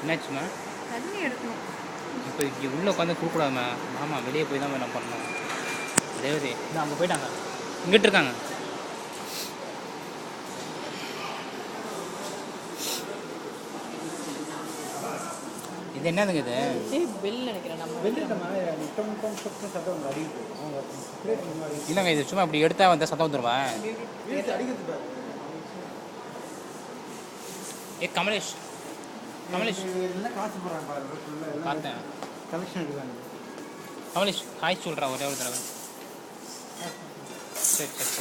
என்னாச்சுமா? தண்ணி எடுக்கணும். இப்போ இங்கே உள்ளே உட்காந்து கொடுக்கூடாதுமா. ஆமாம், வெளியே போய் தான் நம்ம பண்ணணும். ரேவதி இந்த அங்கே போயிட்டாங்க, இங்கிட்டு இருக்காங்க. இது என்னதுங்க இது? பெல் நினைக்கிறேன் நம்ம இல்லைங்க, இது சும்மா இப்படி எடுத்தா வந்தால் சத்தம் வந்துடுவேன். ஏ கமலேஷ், கமலேஷ் காசு போடுறாங்க பார்த்தேன். கலெக்ஷன் எடுக்காங்க. கமலேஷ் ஹாய் சொல்கிறா ஒரே ஒரு தடவை. சரி சரி.